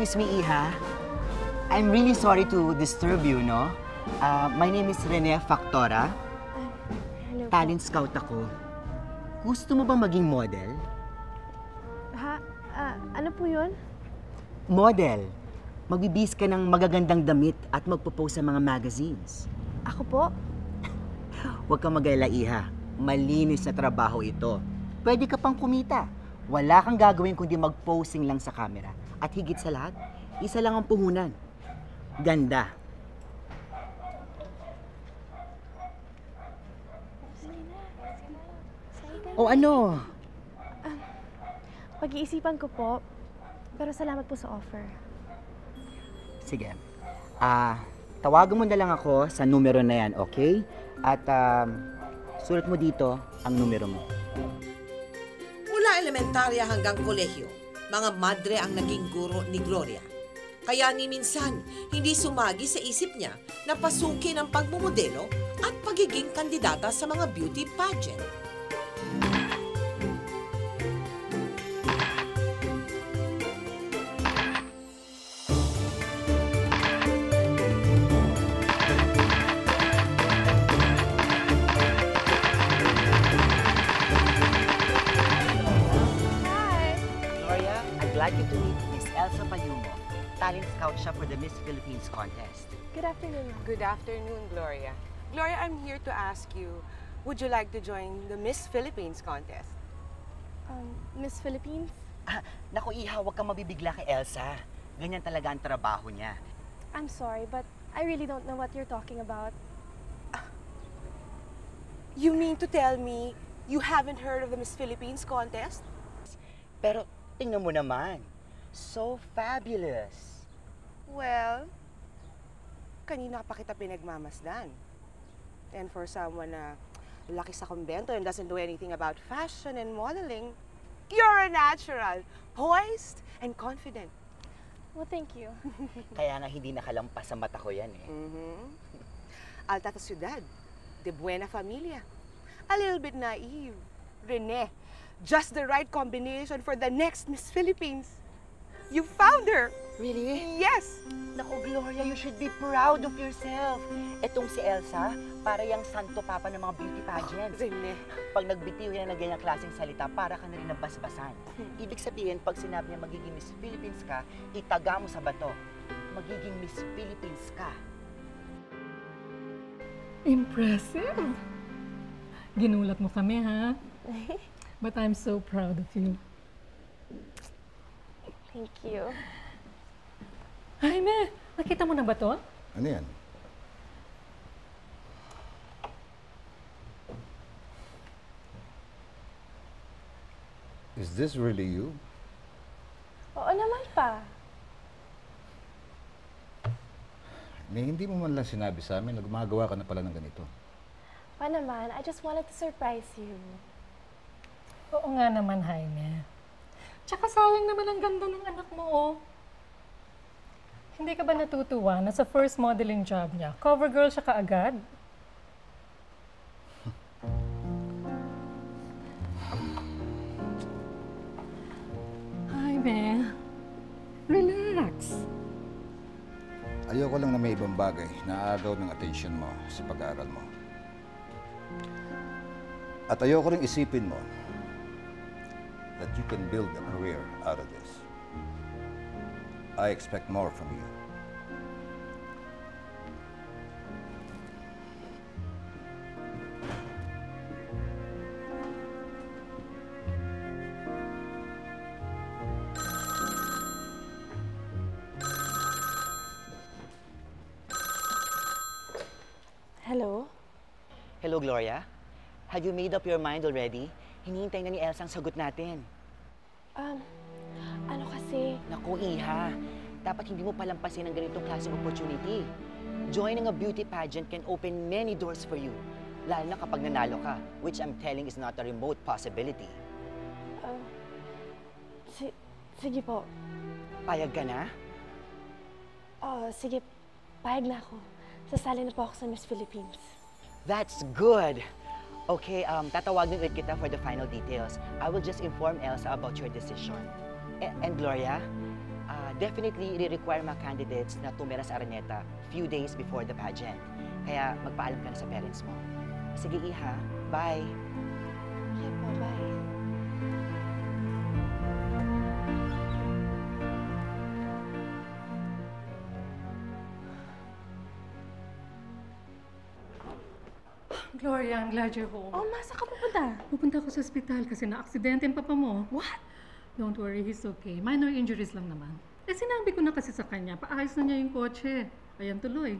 Excuse me, Iha. I'm really sorry to disturb you, no? My name is Rene Factora. Hello po. Talent scout ako. Gusto mo bang maging model? Ha? Ano po yun? Model. Magbibis ka ng magagandang damit at magpo-post sa mga magazines. Ako po? Huwag kang mag-alala, Iha. Malinis na trabaho ito. Pwede ka pang kumita. Wala kang gagawin kundi mag-posing lang sa camera. At higit sa lahat, isa lang ang puhunan. Ganda. O ano? Pag-iisipan ko po. Pero salamat po sa offer. Sige. Tawagan mo na lang ako sa numero na yan, okay? At sulat mo dito ang numero mo. Mula elementarya hanggang kolehiyo, mga madre ang naging guro ni Gloria. Kaya ni minsan, hindi sumagi sa isip niya na pasukin ang pagmumodelo at pagiging kandidata sa mga beauty pageant. Gloria, I'd like you to meet Miss Elsa Payumo. Talent scout siya for the Miss Philippines contest. Good afternoon, ma'am. Good afternoon, Gloria. Gloria, I'm here to ask you, would you like to join the Miss Philippines contest? Miss Philippines? Naku, Iha, huwag kang mabibigla kay Elsa. Ganyan talaga ang trabaho niya. I'm sorry, but I really don't know what you're talking about. You mean to tell me you haven't heard of the Miss Philippines contest? Pero tingnan mo naman. So fabulous. Well, kanina pa kita pinagmamasdan. And for someone na laki sa kumbento and doesn't do anything about fashion and modeling, you're a natural, poised and confident. Well, thank you. Kaya nga hindi nakalampas sa mata ko yan eh. Alta ciudad, de buena familia. A little bit naive. Rene, just the right combination for the next Miss Philippines. You found her! Really? Yes! Naku, Gloria, you should be proud of yourself. Etong si Elsa, para yung santo papa ng mga beauty pageants. Rene. Pag nagbitiw yan ng ganyang klaseng salita, para ka na rin nabasbasan. Ibig sabihin, pag sinabi niya magiging Miss Philippines ka, itaga mo sa bato. Magiging Miss Philippines ka. Impressive. Ginulat mo kami, ha? But I'm so proud of you. Thank you. Jaime, nakita mo na ba to? Ano yan? Is this really you? Oo naman pa. Hindi mo man lang sinabi sa amin na gumagawa ka na pala ng ganito. Pa naman, I just wanted to surprise you. Oo nga naman, Jaime. Tsaka sayang naman ang ganda ng anak mo, oh. Hindi ka ba natutuwa na sa first modeling job niya, cover girl siya kaagad? Jaime, relax. Ayoko lang na may ibang bagay na aagaw ng atensyon mo sa pag-aaral mo. At ayoko rin isipin mo that you can build a career out of this. I expect more from you. Hello? Hello, Gloria. Have you made up your mind already? Hinihintay na ni Elsa ang sagot natin. Ano kasi? Naku, Iha. Dapat hindi mo palampasin ang ganitong klaseng opportunity. Joining a beauty pageant can open many doors for you. Lalo na kapag nanalo ka, which I'm telling is not a remote possibility. Sige po. Payag ka na? Sige. Payag na ako. Sasali na po ako sa Miss Philippines. That's good. Okay, tatawagin ulit kita for the final details. I will just inform Elsa about your decision. And Gloria, definitely i-require mga candidates na tumira sa Araneta few days before the pageant. Kaya magpaalam ka na sa parents mo. Sige, Iha. Bye. Okay po, bye. Gloria, I'm glad you're home. Oh, masa ka pupunta? Pupunta ako sa ospital kasi na-aksidente ang papa mo. What? Don't worry, he's okay. Minor injuries lang naman. Eh, sinabi ko na kasi sa kanya, paayos na niya yung kotse. Ayan tuloy.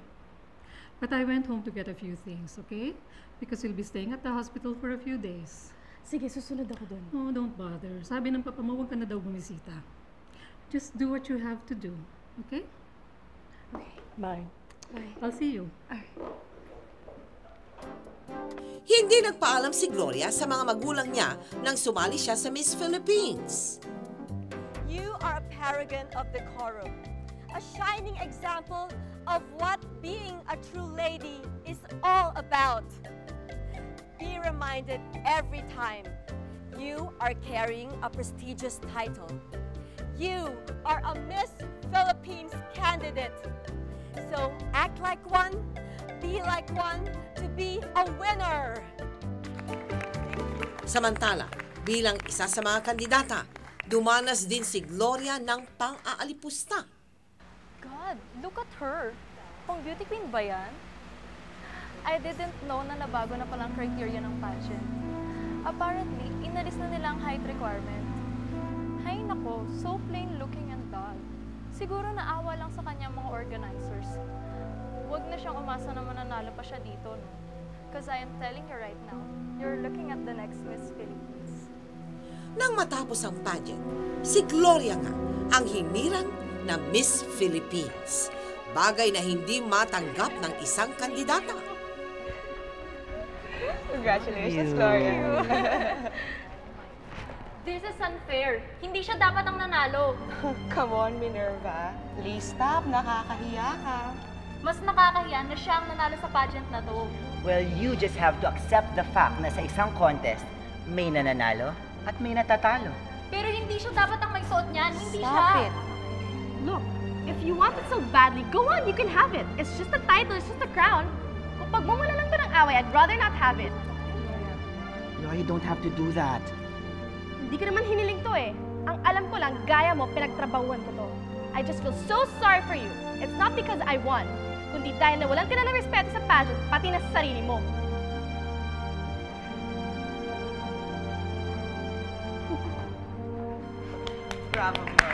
But I went home to get a few things, okay? Because he'll be staying at the hospital for a few days. Sige, susunod ako dun. Oh, don't bother. Sabi ng papa mo, huwag ka na daw bumisita. Just do what you have to do, okay? Okay, Bye. bye. I'll see you. Hindi nagpaalam si Gloria sa mga magulang niya nang sumali siya sa Miss Philippines. You are a paragon of decorum, a shining example of what being a true lady is all about. Be reminded every time you are carrying a prestigious title. You are a Miss Philippines candidate. So act like one, be like one, to be a winner. Samantala, bilang isa sa mga kandidata, dumanas din si Gloria ng pang-aalipusta. God, look at her. Pang beauty queen ba yan? I didn't know na nabago na palang criteria ng pageant. Apparently, inalis na nila ang height requirement. Hay nako, so plain looking and dull. Siguro naawa lang sa kanya mga organizers. Huwag na siyang umasa na mananalo pa siya dito, no? Because I am telling you right now, you're looking at the next Miss Philippines. Nang matapos ang pageant, si Gloria nga ang hinirang na Miss Philippines. Bagay na hindi matanggap ng isang kandidata. Congratulations, Gloria. This is unfair. Hindi siya dapat ang nanalo. Come on, Minerva. Please stop. Nakakahiya ka. Mas nakakahiya na siya ang nanalo sa pageant na to. Well, you just have to accept the fact na sa isang contest, may nananalo at may natatalo. Pero hindi siya dapat ang may suot niyan. Hindi Stop siya. it. Look, if you want it so badly, go on, you can have it. It's just a title, it's just a crown. Kung pagmumula lang to ng away, I'd rather not have it. Gloria, you don't have to do that. Hindi ko naman hiniling to eh. Ang alam ko lang, gaya mo, pinagtrabahuan ko to. I just feel so sorry for you. It's not because I won, kundi dahil nawalan ka na ng respeto sa pageant, pati na sa sarili mo. Bravo, Gloria.